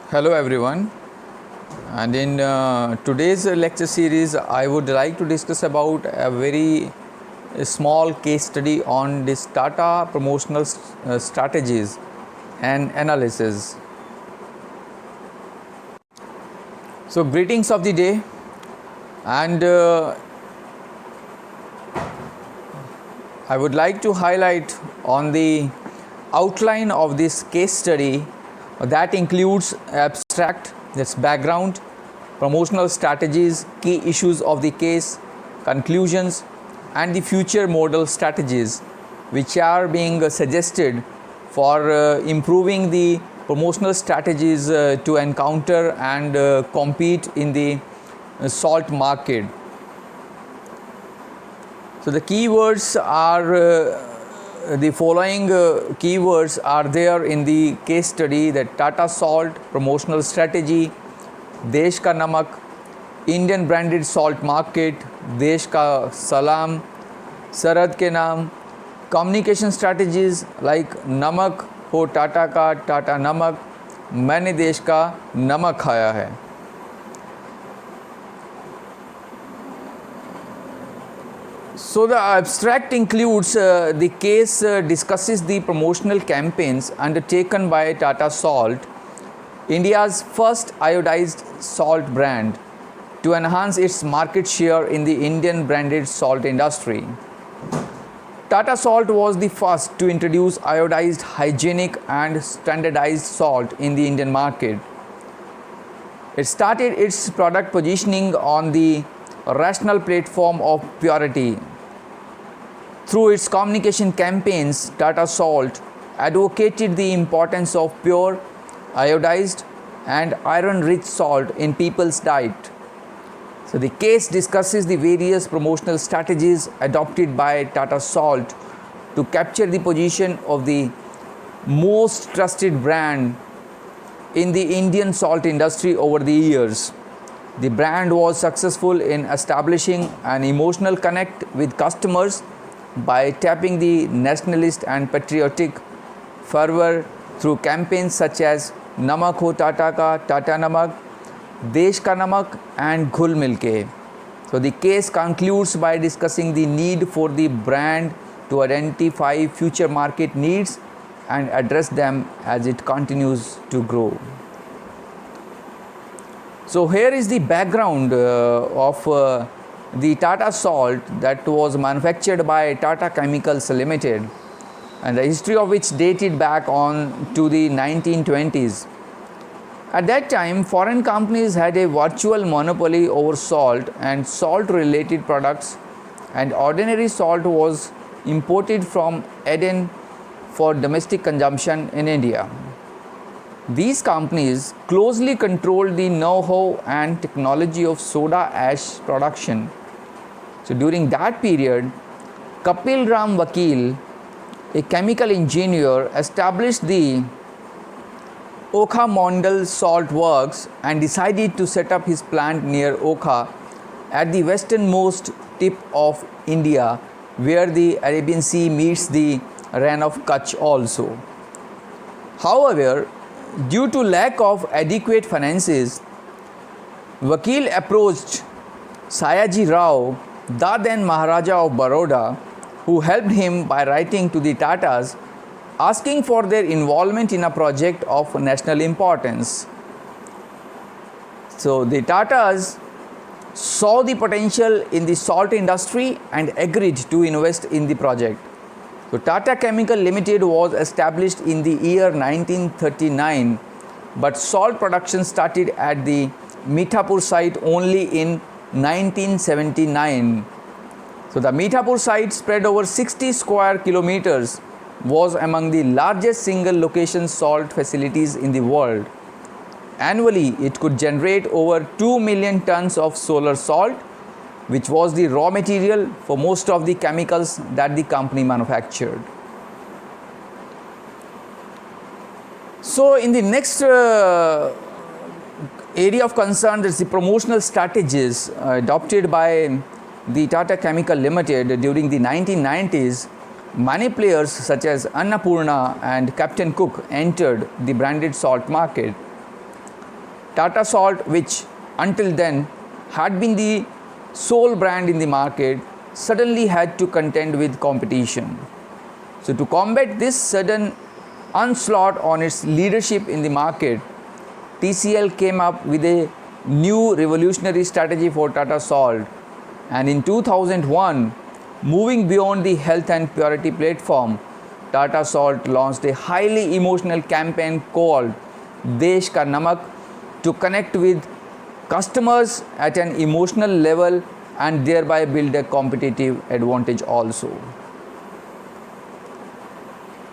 Hello everyone, and in today's lecture series I would like to discuss about a very small case study on this Tata Promotional Strategies and Analysis. So greetings of the day, and I would like to highlight on the outline of this case study that includes abstract, that's background, promotional strategies, key issues of the case, conclusions, and the future model strategies which are being suggested for improving the promotional strategies to encounter and compete in the salt market. So the keywords are the following keywords are there in the case study: that Tata Salt Promotional Strategy, Desh Ka Namak, Indian Branded Salt Market, Desh Ka Salam, Sarad Ke Naam, Communication Strategies like Namak Ho Tata Ka, Tata Namak, Maine Desh Ka Namak Khaya Hai. So the abstract includes the case discusses the promotional campaigns undertaken by Tata Salt, India's first iodized salt brand, to enhance its market share in the Indian branded salt industry. Tata Salt was the first to introduce iodized, hygienic and standardized salt in the Indian market. It started its product positioning on the rational platform of purity. Through its communication campaigns, Tata Salt advocated the importance of pure, iodized and iron-rich salt in people's diet. So the case discusses the various promotional strategies adopted by Tata Salt to capture the position of the most trusted brand in the Indian salt industry over the years. The brand was successful in establishing an emotional connect with customers by tapping the nationalist and patriotic fervor through campaigns such as Namak Ho Tata Ka, Tata Namak, Desh Ka Namak and Ghul Milke. So the case concludes by discussing the need for the brand to identify future market needs and address them as it continues to grow. So here is the background of the Tata Salt that was manufactured by Tata Chemicals Limited, and the history of which dated back on to the 1920s. At that time, foreign companies had a virtual monopoly over salt and salt related products, and ordinary salt was imported from Eden for domestic consumption in India. These companies closely controlled the know-how and technology of soda ash production. So during that period, Kapil Ram Vakil, a chemical engineer, established the Okha Mondal Salt Works and decided to set up his plant near Okha at the westernmost tip of India, where the Arabian Sea meets the Rann of Kutch also. However, due to lack of adequate finances, Vakil approached Sayaji Rao, the then Maharaja of Baroda, who helped him by writing to the Tatas asking for their involvement in a project of national importance. So the Tatas saw the potential in the salt industry and agreed to invest in the project. So Tata Chemical Limited was established in the year 1939, but salt production started at the Mithapur site only in 1979. So the Mithapur site, spread over 60 square kilometers, was among the largest single location salt facilities in the world. Annually, it could generate over 2 million tons of solar salt, which was the raw material for most of the chemicals that the company manufactured. So in the next area of concern is the promotional strategies adopted by the Tata Chemical Limited during the 1990s. Many players such as Annapurna and Captain Cook entered the branded salt market. Tata Salt, which until then had been the sole brand in the market, suddenly had to contend with competition. So, to combat this sudden onslaught on its leadership in the market, TCL came up with a new revolutionary strategy for Tata Salt, and in 2001, moving beyond the health and purity platform, Tata Salt launched a highly emotional campaign called Desh Ka Namak to connect with customers at an emotional level and thereby build a competitive advantage also.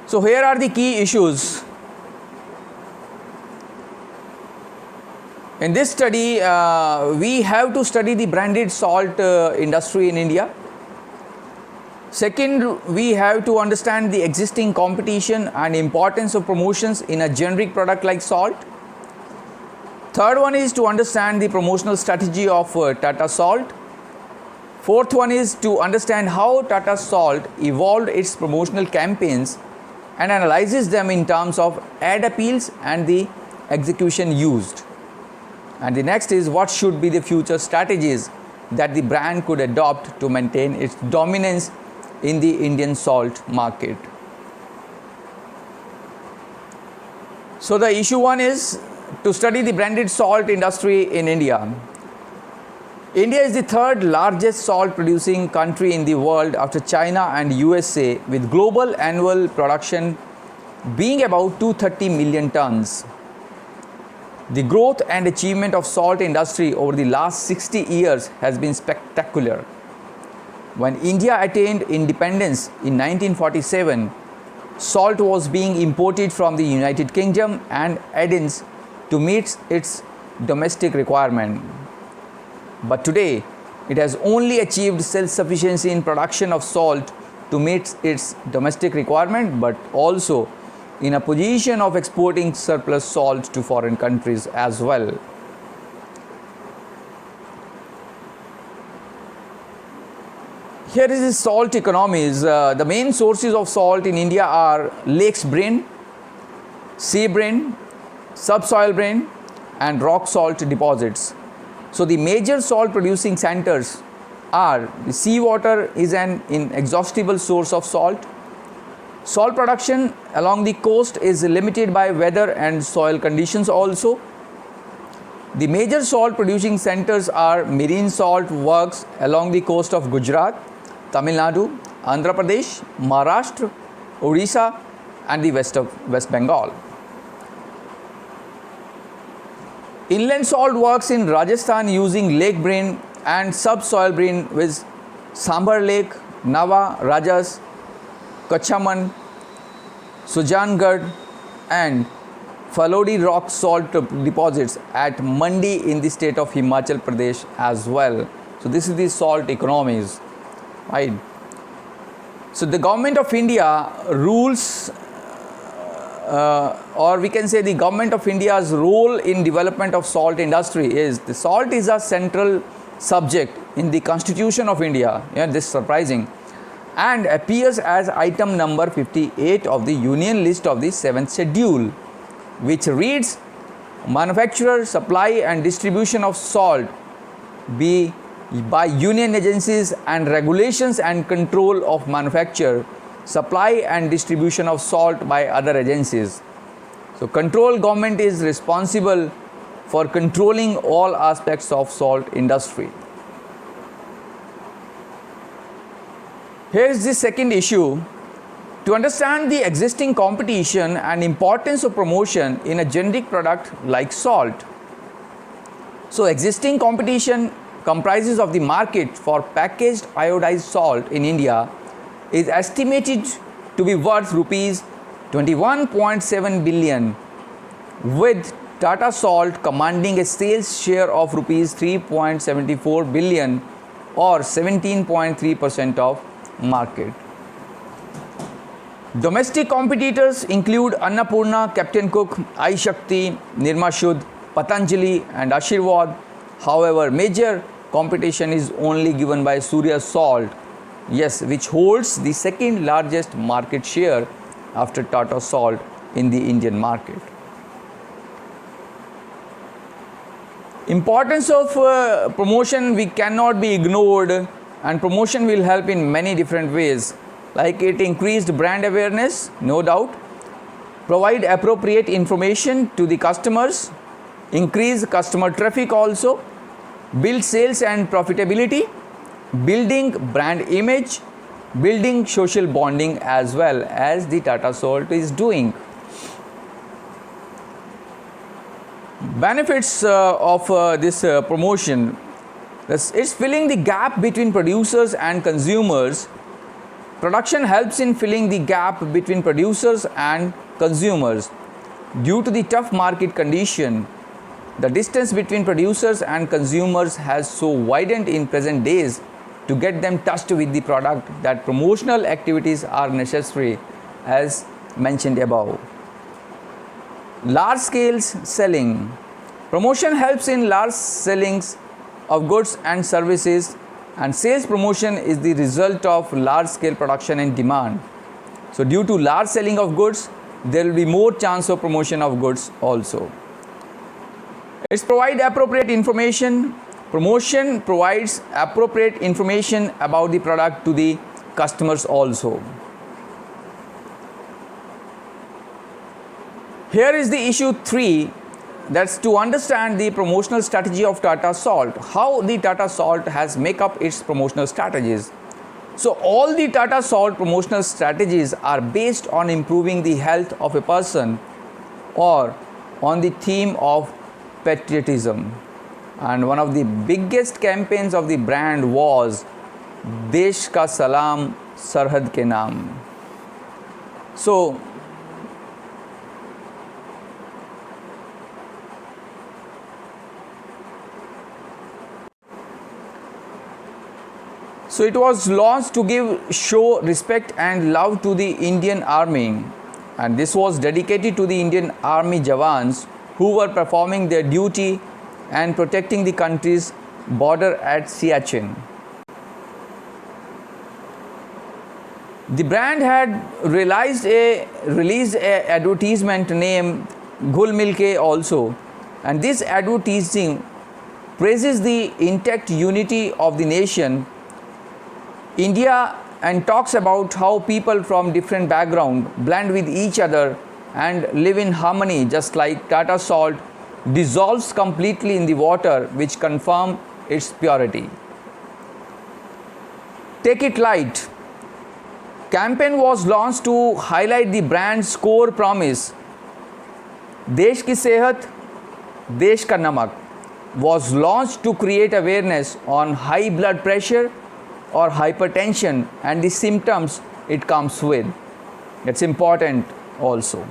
So here are the key issues. In this study, we have to study the branded salt industry in India. Second, we have to understand the existing competition and importance of promotions in a generic product like salt. Third one is to understand the promotional strategy of Tata Salt. Fourth one is to understand how Tata Salt evolved its promotional campaigns and analyzes them in terms of ad appeals and the execution used. And the next is what should be the future strategies that the brand could adopt to maintain its dominance in the Indian salt market. So the issue one is to study the branded salt industry in India. India is the third largest salt producing country in the world after China and USA, with global annual production being about 230 million tons. The growth and achievement of salt industry over the last 60 years has been spectacular. When India attained independence in 1947, salt was being imported from the United Kingdom and Athens to meet its domestic requirement. But today, it has only achieved self-sufficiency in production of salt to meet its domestic requirement, but also in a position of exporting surplus salt to foreign countries as well. Here is the salt economies. The main sources of salt in India are lakes brine, sea brine, subsoil brine, and rock salt deposits. So the major salt producing centers are the seawater is an inexhaustible source of salt. Salt production along the coast is limited by weather and soil conditions also. The major salt producing centers are marine salt works along the coast of Gujarat, Tamil Nadu, Andhra Pradesh, Maharashtra, Odisha, and the West Bengal. Inland salt works in Rajasthan using lake brine and subsoil brine with Sambar Lake, Nava, Rajas, Kachaman, Sujangarh, and Falodi rock salt deposits at Mandi in the state of Himachal Pradesh as well. So this is the salt economies, right? So the government of India rules, or we can say the government of India's role in development of salt industry is the salt is a central subject in the Constitution of India. Yeah, this is surprising, and appears as item number 58 of the Union List of the 7th Schedule, which reads, manufacture, supply and distribution of salt be by union agencies and regulations and control of manufacture, supply and distribution of salt by other agencies. So control government is responsible for controlling all aspects of salt industry. Here is the second issue. To understand the existing competition and importance of promotion in a generic product like salt. So existing competition comprises of the market for packaged iodized salt in India is estimated to be worth rupees 21.7 billion, with Tata Salt commanding a sales share of rupees 3.74 billion or 17.3% of market. Domestic competitors include Annapurna, Captain Cook, I Shakti, Nirma Shudh, Patanjali and Ashirwad. However, major competition is only given by Surya Salt, yes, which holds the second largest market share after Tata Salt in the Indian market. Importance of promotion we cannot be ignored, and promotion will help in many different ways, like it increased brand awareness, no doubt, provide appropriate information to the customers, increase customer traffic also, build sales and profitability, building brand image, building social bonding, as well as the Tata Salt is doing. Benefits of this promotion, it's filling the gap between producers and consumers. Production helps in filling the gap between producers and consumers. Due to the tough market condition, the distance between producers and consumers has so widened in present days. To get them touched with the product, that promotional activities are necessary, as mentioned above. Large scale selling. Promotion helps in large sellings of goods and services, and sales promotion is the result of large scale production and demand. So due to large selling of goods, there will be more chance of promotion of goods also. It's provide appropriate information. Promotion provides appropriate information about the product to the customers also. Here is the issue 3, that's to understand the promotional strategy of Tata Salt, how the Tata Salt has make up its promotional strategies. So all the Tata Salt promotional strategies are based on improving the health of a person or on the theme of patriotism. And one of the biggest campaigns of the brand was Desh Ka Salam Sarhad Ke Naam. So it was launched to show respect and love to the Indian Army, and this was dedicated to the Indian Army Jawans who were performing their duty and protecting the country's border at Siachen. The brand had released a advertisement named Ghul Milke also, and this advertising praises the intact unity of the nation India and talks about how people from different backgrounds blend with each other and live in harmony, just like Tata Salt dissolves completely in the water, which confirm its purity. Take it light. Campaign was launched to highlight the brand's core promise. Desh ki sehat, Desh ka namak was launched to create awareness on high blood pressure or hypertension and the symptoms it comes with. That's important also.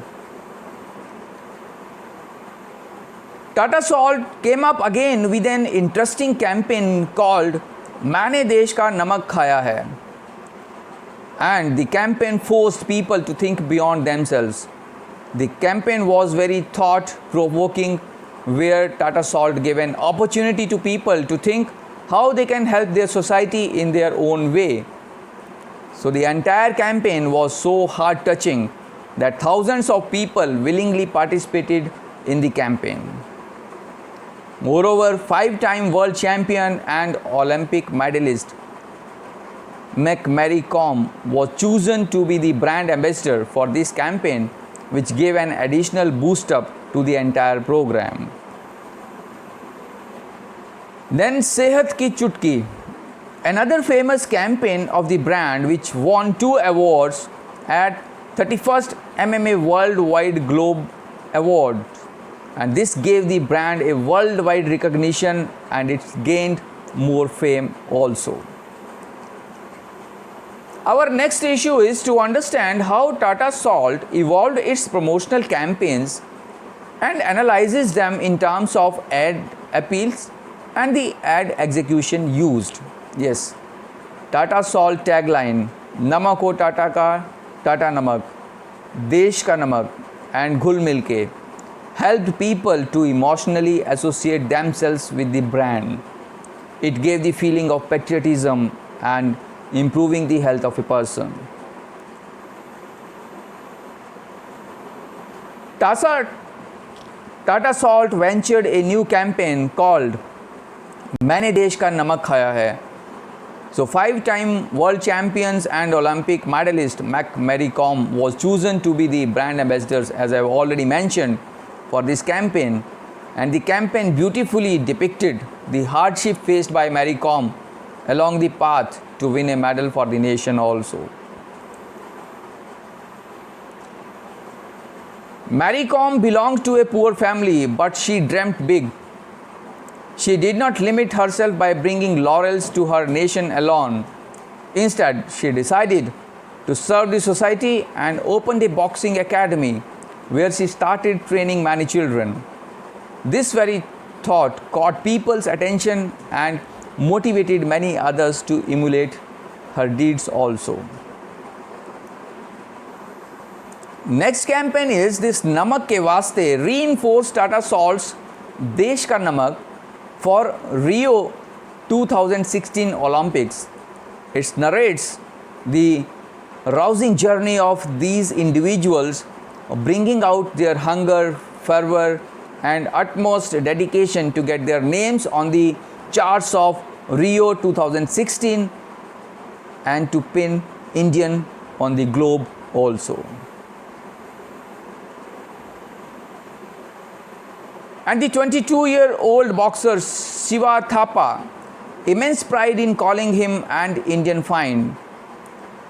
Tata Salt came up again with an interesting campaign called Maine Desh Ka Namak Khaya Hai. And the campaign forced people to think beyond themselves. The campaign was very thought-provoking, where Tata Salt gave an opportunity to people to think how they can help their society in their own way. So the entire campaign was so heart-touching that thousands of people willingly participated in the campaign. Moreover, 5-time world champion and Olympic medalist Mary Kom was chosen to be the brand ambassador for this campaign, which gave an additional boost up to the entire program. Then Sehat Ki Chutki, another famous campaign of the brand which won 2 awards at 31st MMA Worldwide Globe Award, and this gave the brand a worldwide recognition and it gained more fame also. Our next issue is to understand how Tata Salt evolved its promotional campaigns and analyzes them in terms of ad appeals and the ad execution used. Yes, Tata Salt tagline Namak ho Tata ka, Tata Namak, Desh ka Namak and Ghul Milke helped people to emotionally associate themselves with the brand. It gave the feeling of patriotism and improving the health of a person. Tata Salt ventured a new campaign called मैंने देश का नमक खाया है. So, 5-time world champions and Olympic medalist Mary Kom was chosen to be the brand ambassadors, as I have already mentioned, for this campaign. And the campaign beautifully depicted the hardship faced by Mary Kom along the path to win a medal for the nation also. Mary Kom belonged to a poor family, but she dreamt big. She did not limit herself by bringing laurels to her nation alone. Instead, she decided to serve the society and opened a boxing academy where she started training many children. This very thought caught people's attention and motivated many others to emulate her deeds also. Next campaign is this Namak ke Vaste reinforced Tata Salt's Desh Ka Namak for Rio 2016 Olympics. It narrates the rousing journey of these individuals, bringing out their hunger, fervor, and utmost dedication to get their names on the charts of Rio 2016 and to pin Indian on the globe also. And the 22-year-old boxer Shiva Thapa, immense pride in calling him an Indian find.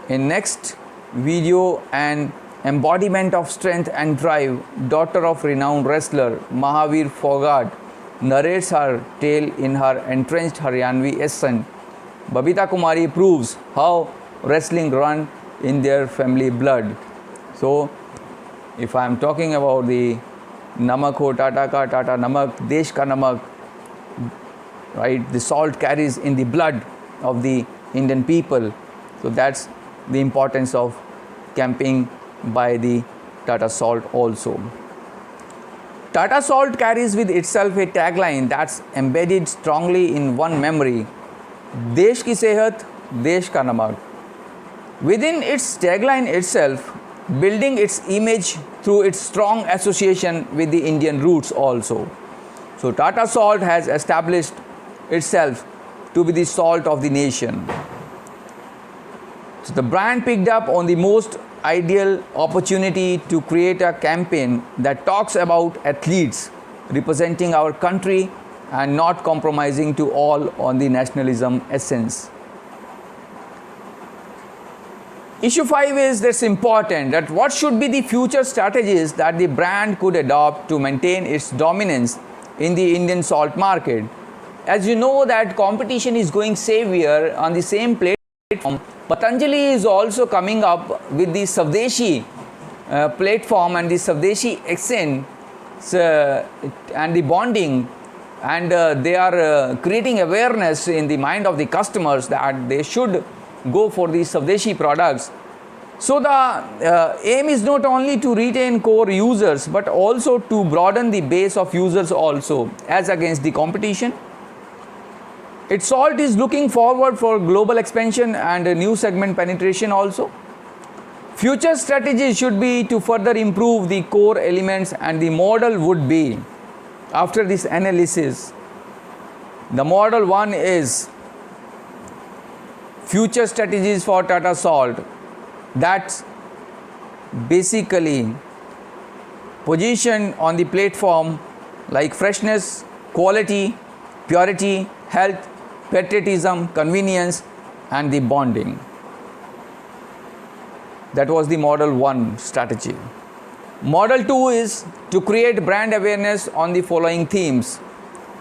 In next video, an embodiment of strength and drive, daughter of renowned wrestler Mahavir Fogart narrates her tale in her entrenched Haryanvi accent. Babita Kumari proves how wrestling run in their family blood. So, if I am talking about the Namak ho Tata ka Tata Namak, Desh ka Namak, right? The salt carries in the blood of the Indian people. So that's the importance of campaigning by the Tata Salt also. Tata Salt carries with itself a tagline that's embedded strongly in one memory: Desh ki sehat, Desh ka Namak. Within its tagline itself, building its image through its strong association with the Indian roots also. So Tata Salt has established itself to be the salt of the nation. So the brand picked up on the most ideal opportunity to create a campaign that talks about athletes representing our country and not compromising to all on the nationalism essence. Issue 5 is this important, that what should be the future strategies that the brand could adopt to maintain its dominance in the Indian salt market. As you know that competition is going severe on the same platform. Patanjali is also coming up with the Savdeshi platform and the Savdeshi accent and the bonding, and they are creating awareness in the mind of the customers that they should go for the Savdeshi products. So the aim is not only to retain core users but also to broaden the base of users also as against the competition. Its salt is looking forward for global expansion and new segment penetration also. Future strategies should be to further improve the core elements, and the model would be, after this analysis, the model 1 is future strategies for Tata Salt. That's basically positioned on the platform like freshness, quality, purity, health, patriotism, convenience, and the bonding. That was the model 1 strategy. Model 2 is to create brand awareness on the following themes.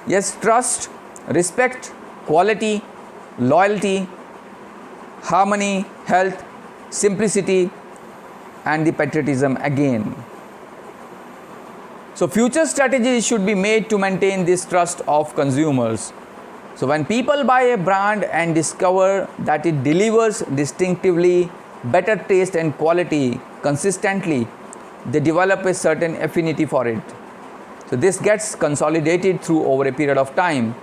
Yes, trust, respect, quality, loyalty, harmony, health, simplicity, and the patriotism again. So future strategies should be made to maintain this trust of consumers. So when people buy a brand and discover that it delivers distinctively better taste and quality consistently, they develop a certain affinity for it. So this gets consolidated through over a period of time.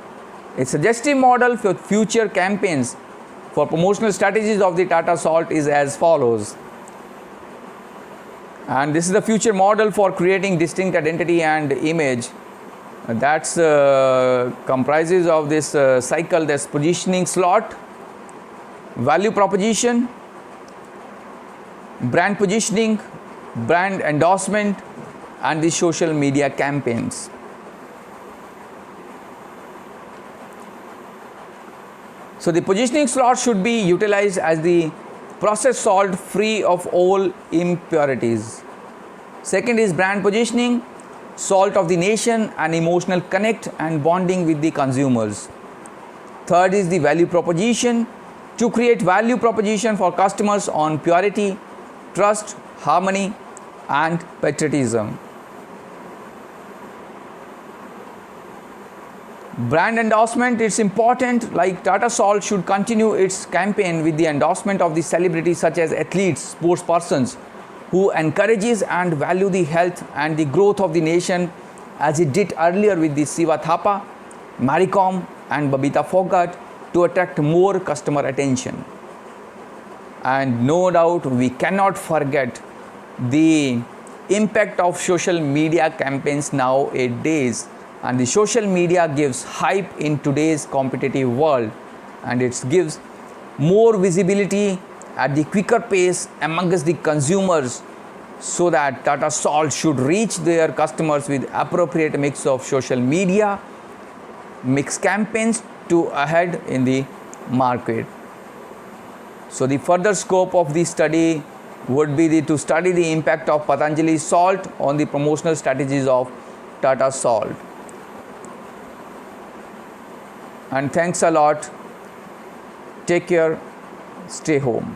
A suggestive model for future campaigns for promotional strategies of the Tata Salt is as follows. And this is the future model for creating distinct identity and image. That's comprises of this cycle. That's positioning slot, value proposition, brand positioning, brand endorsement, and the social media campaigns. So the positioning slot should be utilized as the processed salt free of all impurities. Second is brand positioning, salt of the nation and emotional connect and bonding with the consumers. Third is the value proposition, to create value proposition for customers on purity, trust, harmony and patriotism. Brand endorsement, it's important, like Tata Salt should continue its campaign with the endorsement of the celebrities such as athletes, sports persons who encourages and value the health and the growth of the nation, as it did earlier with the Siva Thapa, Maricom and Babita Phogat, to attract more customer attention. And no doubt we cannot forget the impact of social media campaigns nowadays. And the social media gives hype in today's competitive world, and it gives more visibility at the quicker pace amongst the consumers, so that Tata Salt should reach their customers with appropriate mix of social media, mix campaigns to ahead in the market. So the further scope of the study would be to study the impact of Patanjali salt on the promotional strategies of Tata Salt. And thanks a lot. Take care. Stay home.